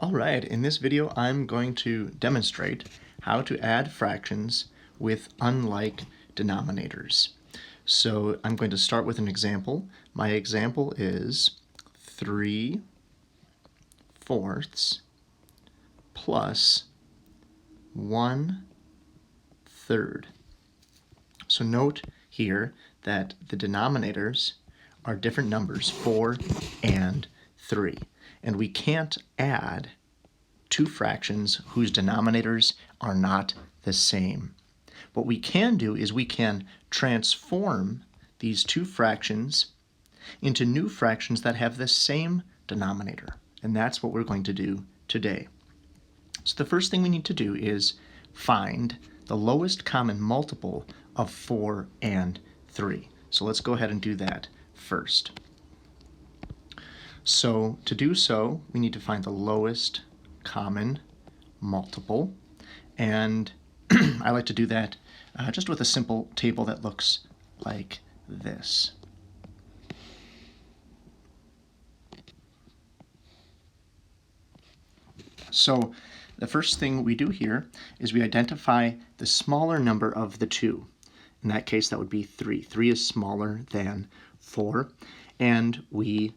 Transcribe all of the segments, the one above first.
All right, in this video I'm going to demonstrate how to add fractions with unlike denominators. So I'm going to start with an example. My example is 3/4 plus 1/3. So note here that the denominators are different numbers, 4 and 3. And we can't add two fractions whose denominators are not the same. What we can do is we can transform these two fractions into new fractions that have the same denominator. And that's what we're going to do today. So the first thing we need to do is find the lowest common multiple of 4 and 3. So let's go ahead and do that first. So to do so, we need to find the lowest common multiple, and I like to do that just with a simple table that looks like this. So the first thing we do here is we identify the smaller number of the two. In that case, that would be 3. 3 is smaller than 4, and we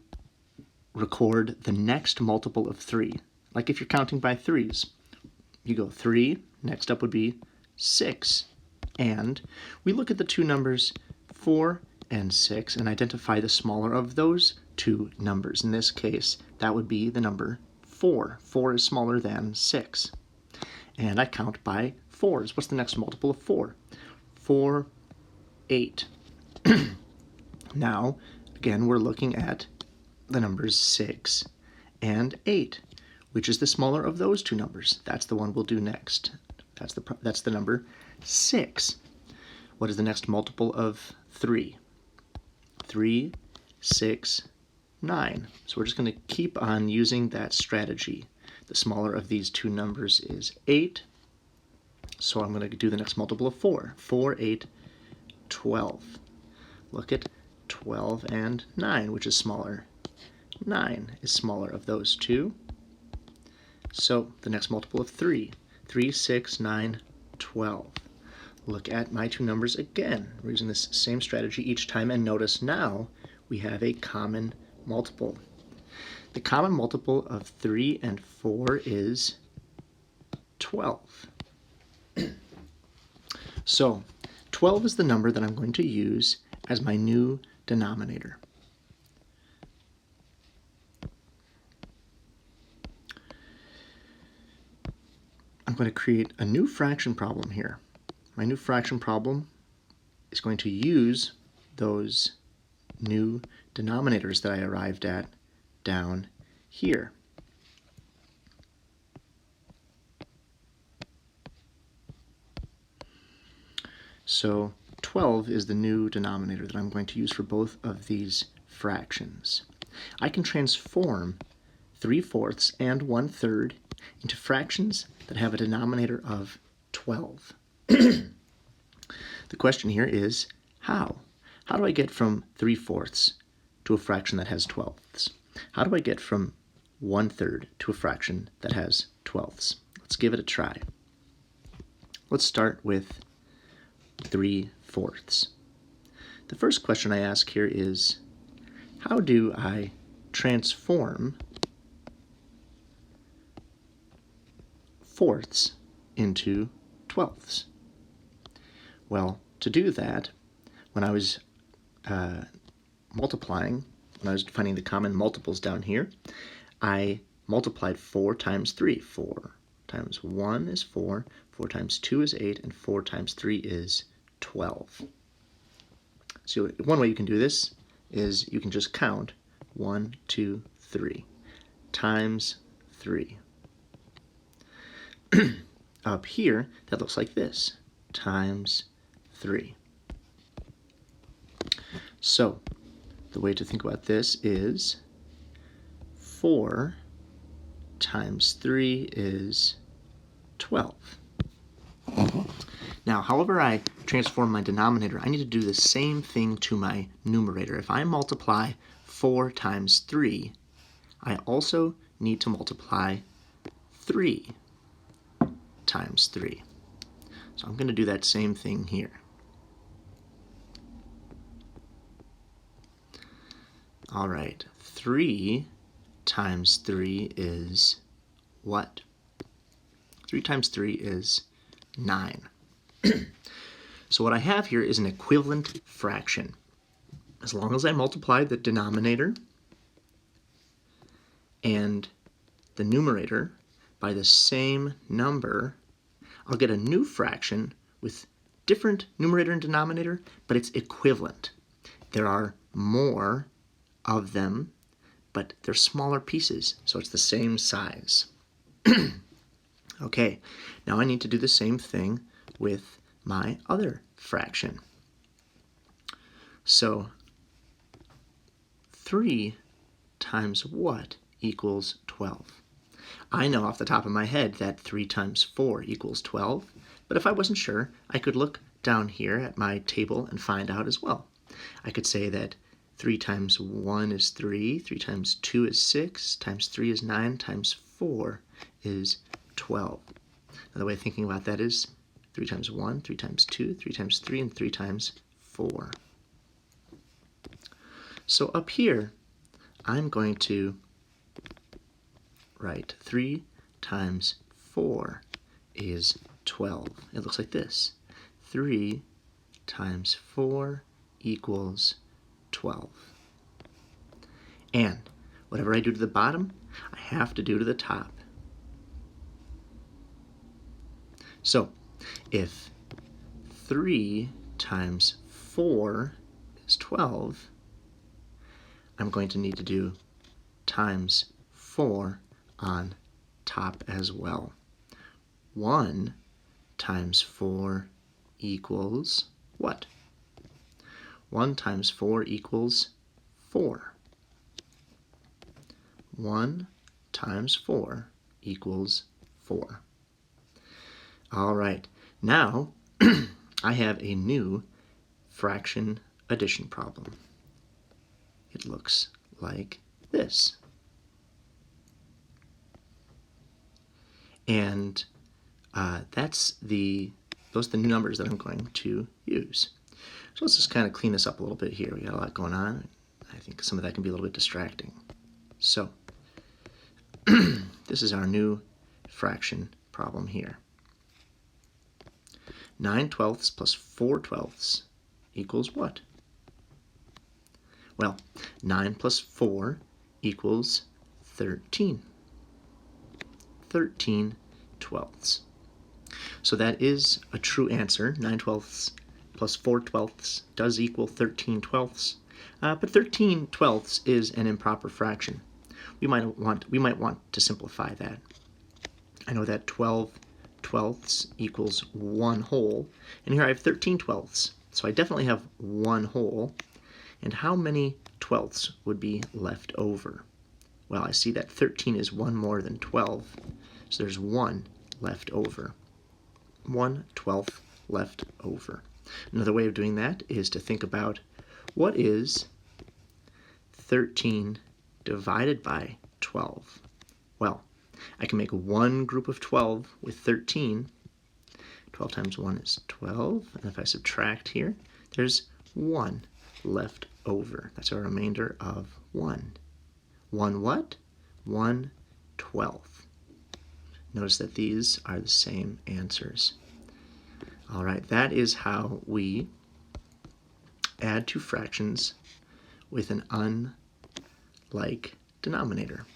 record the next multiple of 3. Like if you're counting by threes, you go 3, next up would be 6, and we look at the two numbers 4 and 6 and identify the smaller of those two numbers. In this case, that would be the number 4. 4 is smaller than 6. And I count by 4s. What's the next multiple of 4? 4, 8. Now, again, we're looking at the numbers 6 and 8. Which is the smaller of those two numbers? That's the one we'll do next. That's the number 6. What is the next multiple of 3? 3, 6, 9. So we're just going to keep on using that strategy. The smaller of these two numbers is 8. So I'm going to do the next multiple of 4. 4, 8, 12. Look at 12 and 9, which is smaller. 9 is smaller of those two. So the next multiple of 3. 3, 6, 9, 12. Look at my two numbers again. We're using this same strategy each time, and notice now we have a common multiple. The common multiple of 3 and 4 is 12. So 12 is the number that I'm going to use as my new denominator. I'm going to create a new fraction problem here. My new fraction problem is going to use those new denominators that I arrived at down here. So 12 is the new denominator that I'm going to use for both of these fractions. I can transform 3/4 and 1/3 into fractions that have a denominator of 12. The question here is how? How do I get from 3/4 to a fraction that has 12ths? How do I get from 1/3 to a fraction that has 12ths? Let's give it a try. Let's start with 3/4. The first question I ask here is, how do I transform fourths into 12ths? Well, to do that, when I was multiplying, when I was finding the common multiples down here, I multiplied 4 times 3. 4 times 1 is 4, 4 times 2 is 8, and 4 times 3 is 12. So one way you can do this is you can just count 1, 2, 3 times 3. Up here, that looks like this, times 3. So the way to think about this is 4 times 3 is 12. Now, however I transform my denominator, I need to do the same thing to my numerator. If I multiply 4 times 3, I also need to multiply 3 times 3. So I'm going to do that same thing here. All right, 3 times 3 is what? 3 times 3 is 9. So what I have here is an equivalent fraction. As long as I multiply the denominator and the numerator by the same number, I'll get a new fraction with different numerator and denominator, but it's equivalent. There are more of them, but they're smaller pieces, so it's the same size. Okay, now I need to do the same thing with my other fraction. So 3 times what equals 12? I know off the top of my head that 3 times 4 equals 12, but if I wasn't sure, I could look down here at my table and find out as well. I could say that 3 times 1 is 3, 3 times 2 is 6, times 3 is 9, times 4 is 12. Another way of thinking about that is 3 times 1, 3 times 2, 3 times 3, and 3 times 4. So up here, I'm going to write 3 times 4 is 12. It looks like this. 3 times 4 equals 12. And whatever I do to the bottom, I have to do to the top. So if 3 times 4 is 12, I'm going to need to do times 4 on top as well. 1 times 4 equals what? 1 times 4 equals 4. 1 times 4 equals 4. All right, now I have a new fraction addition problem. It looks like this. And those are the new numbers that I'm going to use. So let's just kind of clean this up a little bit here. We got a lot going on. I think some of that can be a little bit distracting. So this is our new fraction problem here. 9/12 plus 4/12 equals what? Well, 9 plus 4 equals 13. 13/12. So that is a true answer. 9/12 plus 4/12 does equal 13/12. But 13/12 is an improper fraction. We might want to simplify that. I know that 12/12 equals 1 whole, and here I have 13/12. So I definitely have 1 whole. And how many 12ths would be left over? Well, I see that 13 is 1 more than 12, so there's 1 left over. 1/12 left over. Another way of doing that is to think about what is 13 divided by 12? Well, I can make one group of 12 with 13. 12 times 1 is 12, and if I subtract here, there's 1 left over. That's a remainder of 1. 1 what? 1/12. Notice that these are the same answers. All right, that is how we add two fractions with an unlike denominator.